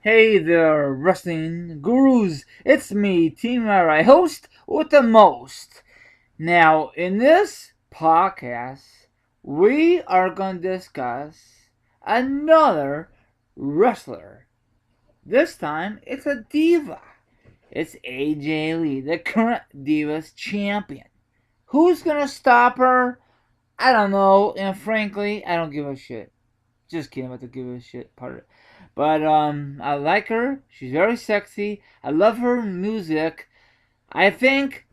Hey there, wrestling gurus. It's me, Team Ira, host with the most. Now, in this podcast, we are going to discuss another wrestler. This time, it's a diva. It's AJ Lee, the current Divas Champion. Who's going to stop her? I don't know, and frankly, I don't give a shit. Just kidding about the give a shit part. But I like her. She's very sexy. I love her music. I think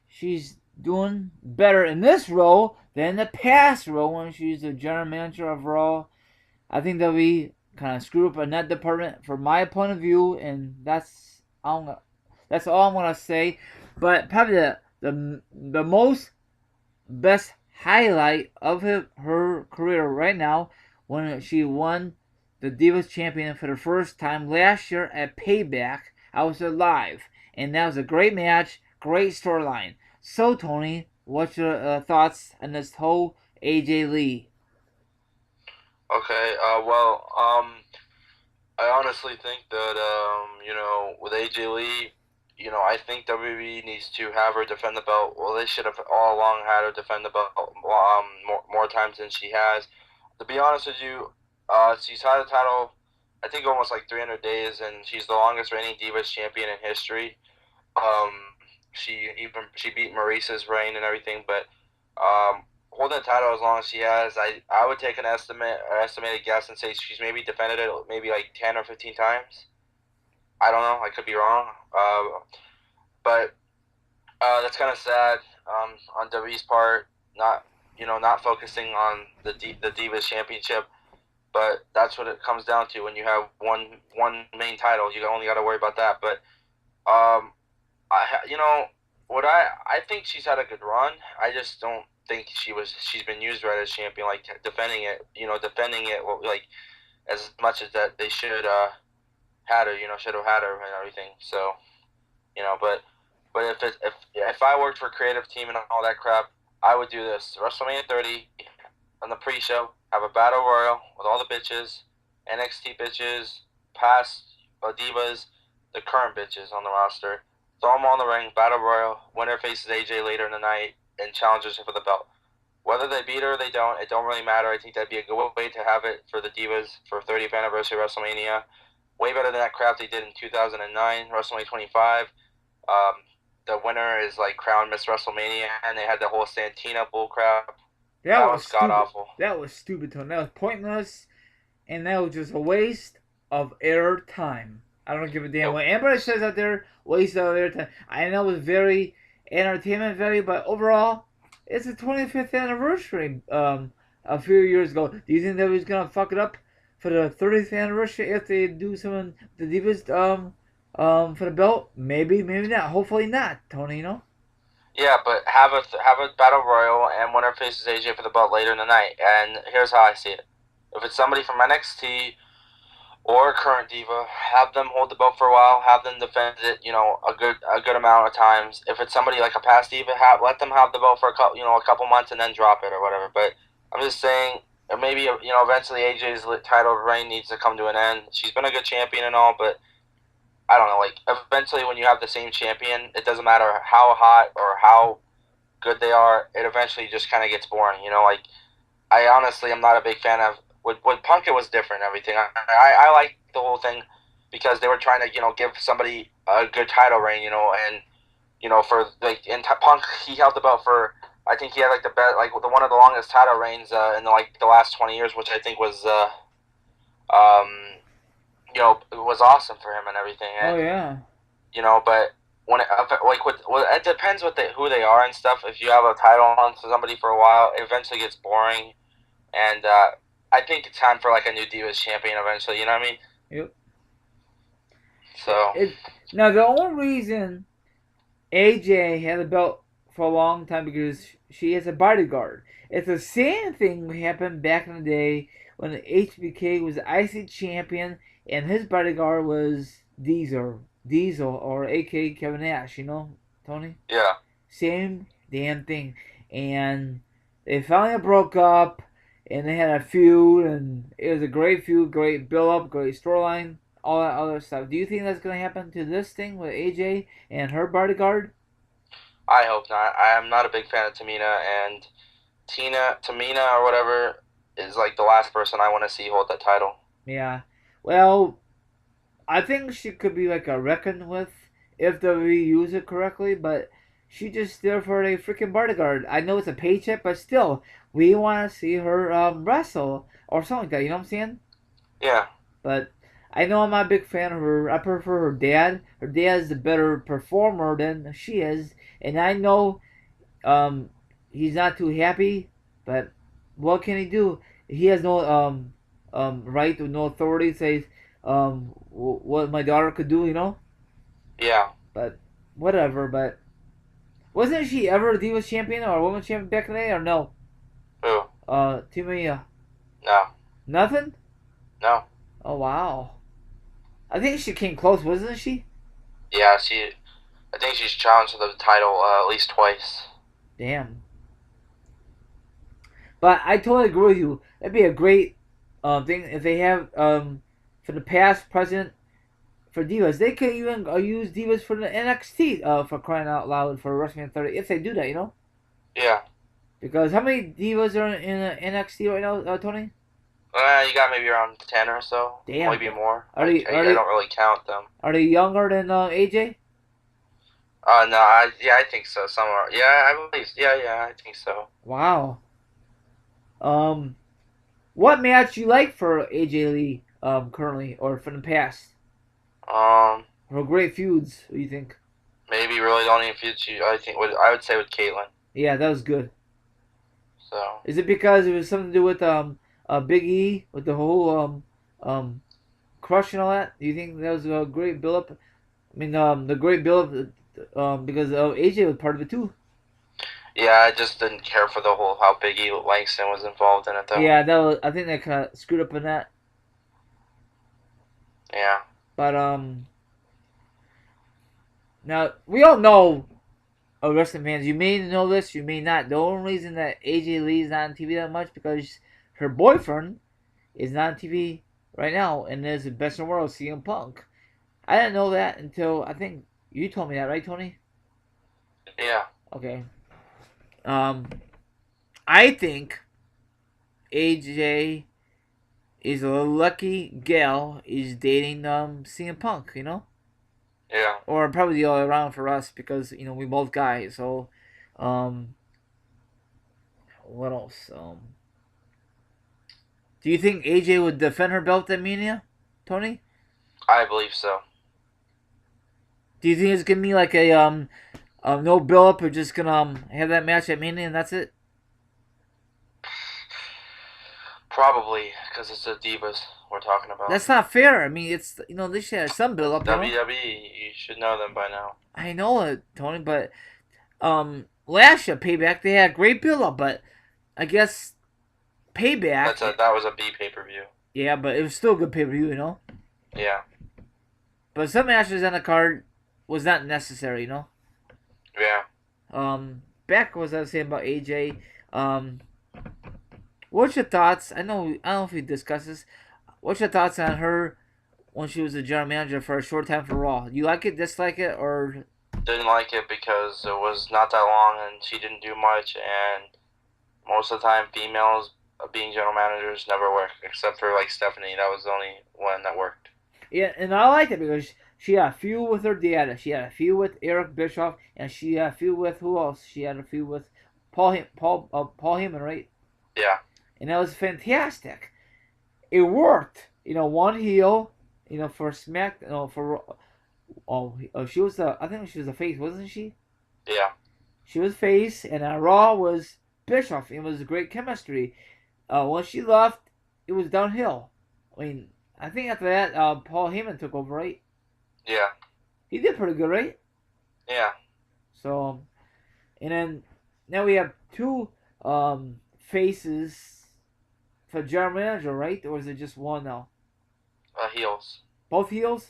she's doing better in this role than the past role when she's the general manager of Raw. I think that we kind of screw up in that department from my point of view, and that's all I'm gonna say. But probably the most best highlight of her career right now when she won the Divas Champion for the first time last year at Payback. I was there live, and that was a great match, great storyline. So, Tony, what's your thoughts on this whole AJ Lee? Okay, I honestly think that, with AJ Lee, I think WWE needs to have her defend the belt. Well, they should have all along had her defend the belt more times than she has. To be honest with you, she's had the title, I think, almost like 300 days, and she's the longest reigning Divas champion in history. Um, she beat Marisa's reign and everything, but holding the title as long as she has, I would take an estimated guess and say she's maybe defended it maybe like 10 or 15 times. I don't know. I could be wrong. But that's kind of sad on WWE's part, not focusing on the Divas Championship. But that's what it comes down to when you have one main title. You only got to worry about that. But um, I think she's had a good run. I just don't think she's been used right as champion, like defending it like as much as that they should had her, should have had her and everything. So but if I worked for a creative team and all that crap, I would do this: WrestleMania 30 on the pre-show, have a battle royal with all the bitches, NXT bitches, past divas, the current bitches on the roster. Throw them all in the ring, battle royal. Winner faces AJ later in the night and challenges her for the belt. Whether they beat her or they don't, it don't really matter. I think that'd be a good way to have it for the Divas for 30th anniversary of WrestleMania. Way better than that crap they did in 2009, WrestleMania 25. Um, the winner is like crowned Miss WrestleMania, and they had the whole Santina bull crap. That That was was god stupid. awful. That was stupid, Tony. That was pointless, and that was just a waste of air time. I don't give a damn It, what anybody says out there. Waste of air time. I know it's very entertainment value, but overall, it's the 25th anniversary. A few years ago. Do you think that was gonna fuck it up for the 30th anniversary if they do some of the divas for the belt? Maybe, maybe not. Hopefully not, Tony. You know. yeah, but have a battle royal and winner faces AJ for the belt later in the night. And here's how I see it: if it's somebody from NXT or a current diva, have them hold the belt for a while, have them defend it, a good amount of times. If it's somebody like a past diva, let them have the belt for a couple months and then drop it or whatever. But I'm just saying, maybe eventually AJ's title reign needs to come to an end. She's been a good champion and all, but I don't know. Like eventually, when you have the same champion, it doesn't matter how hot or how good they are. It eventually just kind of gets boring. Like I honestly am not a big fan of with Punk. It was different. And everything. I like the whole thing because they were trying to give somebody a good title reign. And for like in Punk, he held the belt for. I think he had like the best, like the one of the longest title reigns in the last 20 years, which I think was it was awesome for him and everything. Oh And yeah. but when it depends who they are and stuff. If you have a title on somebody for a while, it eventually gets boring. And I think it's time for like a new Divas champion eventually. You know what I mean? Yep. So It now the only reason AJ had the belt for a long time because she has a bodyguard. It's the same thing happened back in the day when HBK was the IC champion and his bodyguard was Diesel or AK Kevin Nash. You know, Tony. yeah, Same damn thing. And they finally broke up and they had a feud and it was a great feud, great build up, great storyline, all that other stuff. Do you think that's gonna happen to this thing with AJ and her bodyguard? I hope not. I am not a big fan of Tamina, and Tamina or whatever is like the last person I want to see hold that title. Yeah. Well, I think she could be like a reckon with if they reuse it correctly, but she just there for a freaking bodyguard. I know it's a paycheck, but still, we want to see her wrestle or something like that. You know what I'm saying? Yeah. But I know I'm not a big fan of her. I prefer her dad. Her dad's a better performer than she is, and I know he's not too happy. But what can he do? He has no right or no authority to say what my daughter could do. You know. Yeah. But whatever. But wasn't she ever a Divas Champion or a Women's Champion back in the day or no? Who? Timmy. No. Nothing. No. Oh wow. I think she came close, wasn't she? Yeah, I think she's challenged for the title at least twice. Damn. But I totally agree with you. That'd be a great thing if they have for the past, present, for Divas. They could even use Divas for the NXT for crying out loud for WrestleMania 30 if they do that, you know? Yeah. Because how many Divas are in NXT right now, Tony? You got maybe around 10 or so. Damn. Maybe more. Are I they don't really count them. Are they younger than AJ? No, I think so. Some are. Yeah, I believe. Yeah, I think so. Wow. What match you like for AJ Lee currently or from the past? Or great feuds? What do you think? Maybe really the only feud I would say with Caitlyn. Yeah, that was good. So. Is it because it was something to do with Big E with the whole crush and all that? Do you think that was a great build up? I mean, the great build up because AJ was part of it too. Yeah, I just didn't care for the whole how Big E Langston was involved in it though. Yeah, I think that kind of screwed up in that. Yeah. But now we all know, wrestling fans. You may know this, you may not. The only reason that AJ Lee is not on TV that much because her boyfriend is not on TV right now, and is the best in the world, CM Punk. I didn't know that until I think you told me that, right, Tony? Yeah. Okay. I think AJ is a lucky gal is dating CM Punk, you know? Yeah. Or probably the other way around for us because, you know, we both guys. So, what else? Do you think AJ would defend her belt at Mania, Tony? I believe so. Do you think it's gonna be like a no build up or just gonna have that match at Mania and that's it? Probably, because it's the Divas we're talking about. That's not fair. I mean, it's, you know, they should have some build up. WWE, you should know them by now. I know it, Tony, but last year Payback they had great build up, but I guess Payback that was a B pay-per-view. Yeah, but it was still a good pay-per-view, you know. Yeah. But some matches on the card was not necessary, you know. Yeah. Back was I was saying about AJ. What's your thoughts? I don't know if we discussed this. What's your thoughts on her when she was a general manager for a short time for Raw? You like it, dislike it, or? Didn't like it because it was not that long and she didn't do much, and most of the time females being general managers never work, except for like Stephanie. That was the only one that worked. Yeah, and I liked it because she had a feud with her dad. She had a feud with Eric Bischoff, and she had a feud with who else? She had a feud with Paul Heyman, right? Yeah. And that was fantastic. It worked. You know, one heel. You know, for Smack. She was I think she was a face, wasn't she? Yeah. She was face, and Raw was Bischoff. It was great chemistry. Once she left, it was downhill. I mean, I think after that, Paul Heyman took over, right? Yeah. He did pretty good, right? Yeah. So, and then now we have two faces for general manager, right? Or is it just one now? Heels. Both heels?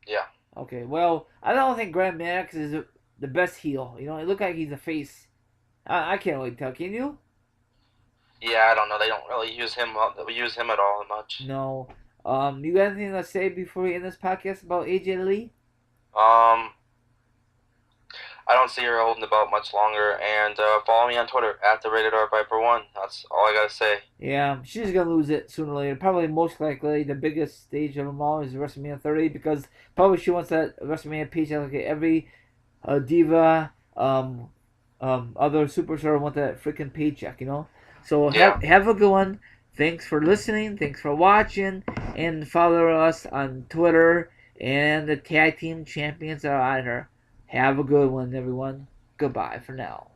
Yeah. Okay, well, I don't think Grand Max is the best heel. You know, it looked like he's a face. I can't really tell. Can you? Yeah, I don't know. They don't really use him at all much. No. You got anything to say before we end this podcast about AJ Lee? I don't see her holding the belt much longer. And follow me on Twitter at the Rated R Viper1. That's all I gotta say. Yeah, she's gonna lose it sooner or later. Probably most likely the biggest stage of them all is WrestleMania 30 because probably she wants that WrestleMania paycheck like every diva, other superstar want that freaking paycheck, you know. So Yeah. have a good one. Thanks for listening. Thanks for watching, and follow us on Twitter. And the tag team champions are on her. Have a good one, everyone. Goodbye for now.